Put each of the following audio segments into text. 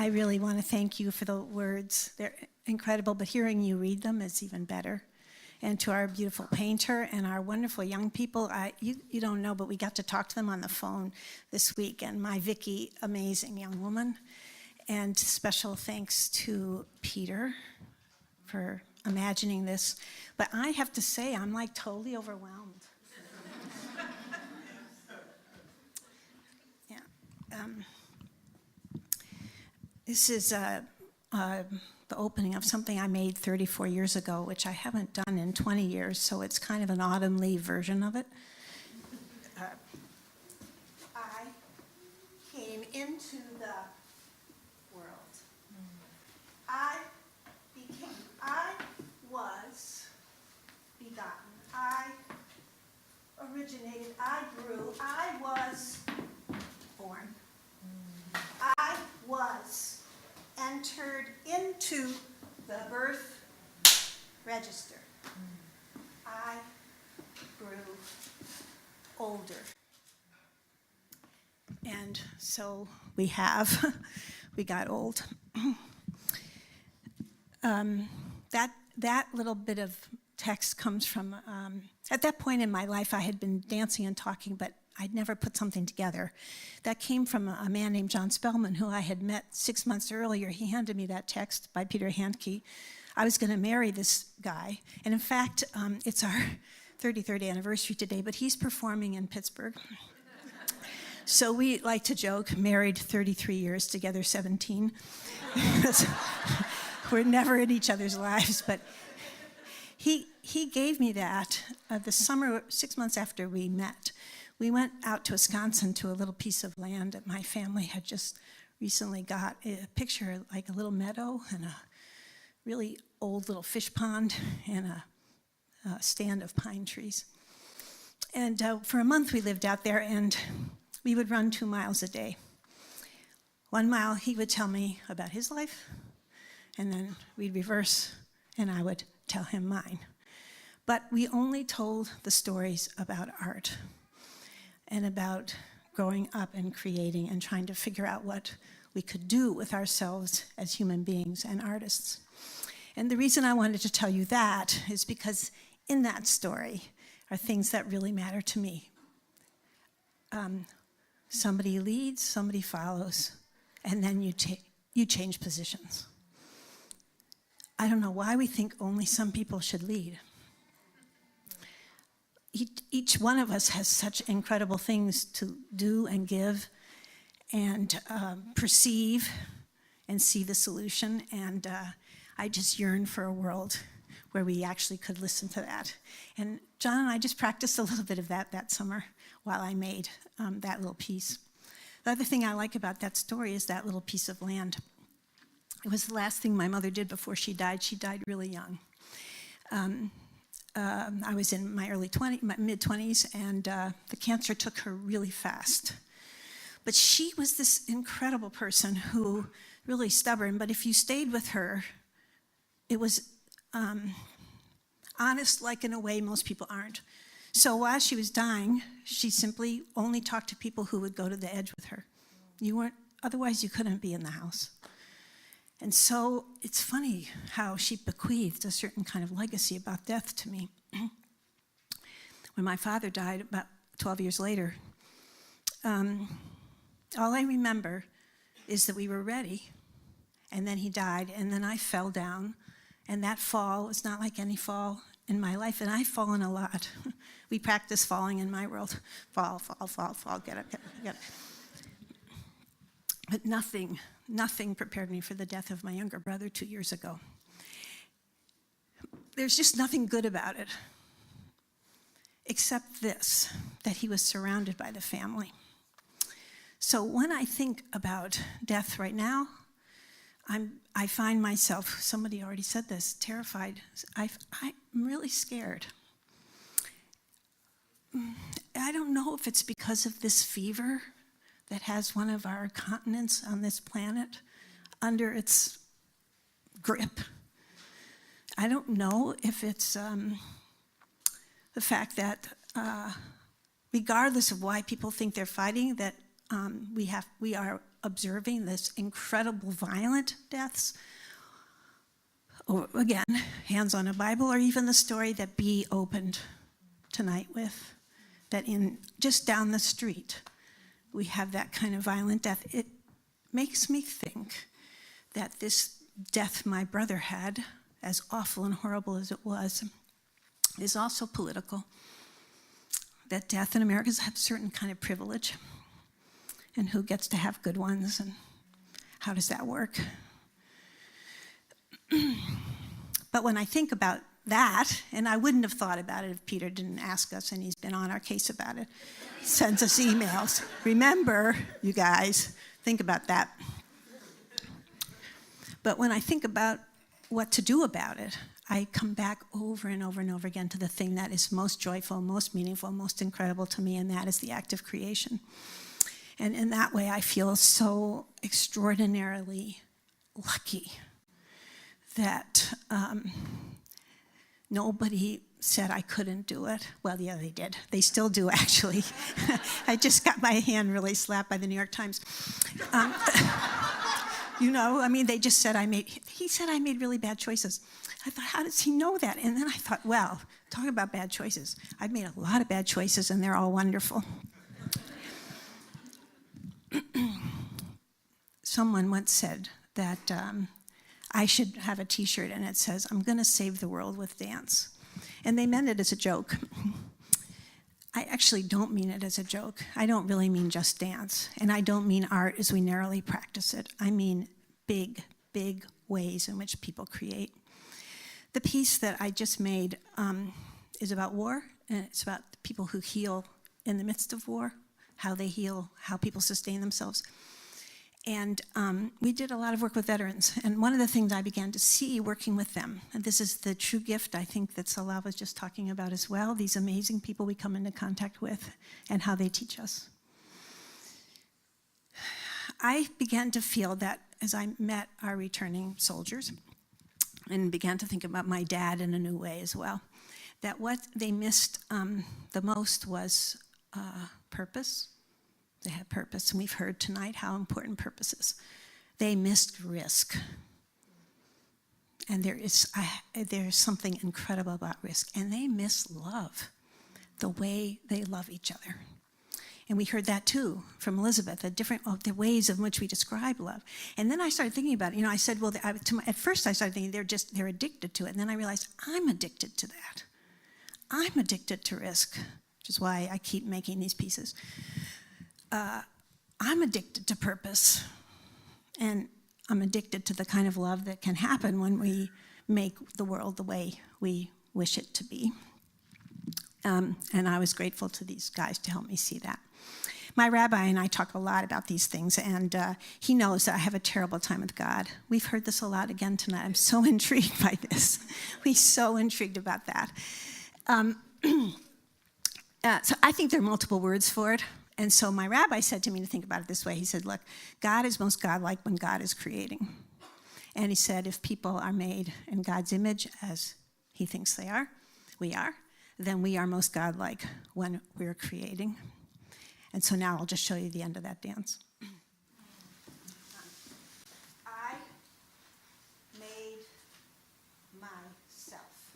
I really want to thank you for the words. They're incredible, but hearing you read them is even better. And to our beautiful painter and our wonderful young people, you don't know, but we got to talk to them on the phone this week. And my Vicky, amazing young woman. And special thanks to Peter for imagining this. But I have to say, I'm like totally overwhelmed. Yeah. This is the opening of something I made 34 years ago, which I haven't done in 20 years, so it's kind of an autumn leaf version of it. I came into the world. I was begotten. I originated. I grew. I was born. I was entered into the birth register. I grew older. And so we got old. That little bit of text comes from, at that point in my life, I had been dancing and talking, but I'd never put something together. That came from a man named John Spellman, who I had met 6 months earlier. He handed me that text by Peter Handke. I was going to marry this guy. And in fact, it's our 33rd anniversary today, but he's performing in Pittsburgh. So we like to joke, married 33 years, together 17. We're never in each other's lives, but he gave me that the summer, 6 months after we met. We went out to Wisconsin to a little piece of land that my family had just recently got. A picture like a little meadow and a really old little fish pond and a stand of pine trees. And for a month we lived out there, and we would run 2 miles a day. 1 mile he would tell me about his life, and then we'd reverse, and I would tell him mine. But we only told the stories about art and about growing up and creating and trying to figure out what we could do with ourselves as human beings and artists. And the reason I wanted to tell you that is because in that story are things that really matter to me. Somebody leads, somebody follows, and then you change positions. I don't know why we think only some people should lead. Each one of us has such incredible things to do and give and perceive and see the solution. And I just yearn for a world where we actually could listen to that. And John and I just practiced a little bit of that summer while I made that little piece. The other thing I like about that story is that little piece of land. It was the last thing my mother did before she died. She died really young. I was in my mid-20s, and the cancer took her really fast. But she was this incredible person who, really stubborn, but if you stayed with her, it was honest, like in a way most people aren't. So while she was dying, she simply only talked to people who would go to the edge with her. Otherwise you couldn't be in the house. And so it's funny how she bequeathed a certain kind of legacy about death to me. When my father died about 12 years later, all I remember is that we were ready, and then he died, and then I fell down, and that fall was not like any fall in my life, and I've fallen a lot. We practice falling in my world. Fall, get up. But nothing prepared me for the death of my younger brother 2 years ago. There's just nothing good about it, except this, that he was surrounded by the family. So when I think about death right now, I find myself, somebody already said this, terrified. I'm really scared. I don't know if it's because of this fever that has one of our continents on this planet under its grip. I don't know if it's the fact that regardless of why people think they're fighting, that we are observing this incredible violent deaths, or again, hands on a Bible, or even the story that Bee opened tonight with, that in just down the street, we have that kind of violent death. It makes me think that this death my brother had, as awful and horrible as it was, is also political. That death in America has a certain kind of privilege, and who gets to have good ones, and how does that work? But when I think about that, and I wouldn't have thought about it if Peter didn't ask us, and he's been on our case about it, sends us emails. Remember, you guys, think about that. But when I think about what to do about it, I come back over and over and over again to the thing that is most joyful, most meaningful, most incredible to me, and that is the act of creation. And in that way, I feel so extraordinarily lucky that nobody said I couldn't do it. Well, yeah, they did. They still do, actually. I just got my hand really slapped by the New York Times. They just said he said I made really bad choices. I thought, how does he know that? And then I thought, well, talk about bad choices. I've made a lot of bad choices, and they're all wonderful. Someone once said that I should have a T-shirt, and it says, "I'm going to save the world with dance." And they meant it as a joke. I actually don't mean it as a joke. I don't really mean just dance. And I don't mean art as we narrowly practice it. I mean big, big ways in which people create. The piece that I just made is about war, and it's about people who heal in the midst of war, how they heal, how people sustain themselves. And we did a lot of work with veterans. And one of the things I began to see working with them, and this is the true gift I think that Salah was just talking about as well, these amazing people we come into contact with and how they teach us. I began to feel that as I met our returning soldiers and began to think about my dad in a new way as well, that what they missed the most was purpose. They had purpose, and we've heard tonight how important purpose is. They missed risk. And there's something incredible about risk. And they miss love, the way they love each other. And we heard that too from Elizabeth, the ways in which we describe love. And then I started thinking about it. I said, well, at first I started thinking they're addicted to it. And then I realized I'm addicted to that. I'm addicted to risk, which is why I keep making these pieces. I'm addicted to purpose, and I'm addicted to the kind of love that can happen when we make the world the way we wish it to be. And I was grateful to these guys to help me see that. My rabbi and I talk a lot about these things, and he knows that I have a terrible time with God. We've heard this a lot again tonight. I'm so intrigued by this. We're so intrigued about that. So I think there are multiple words for it. And so my rabbi said to me to think about it this way. He said, look, God is most godlike when God is creating. And he said, if people are made in God's image as he thinks they are, we are, then we are most godlike when we're creating. And so now I'll just show you the end of that dance. I made myself.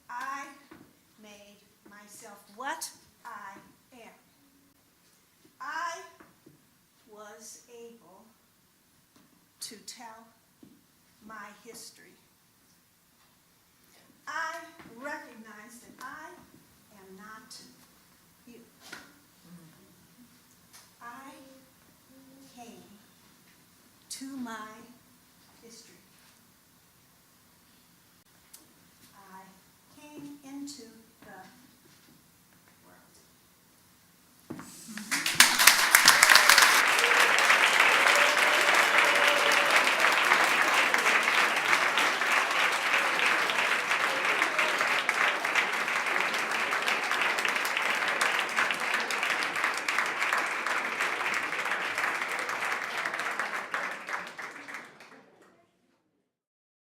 I made myself what I am. I was able to tell my history. I recognize that I am not you. I came to my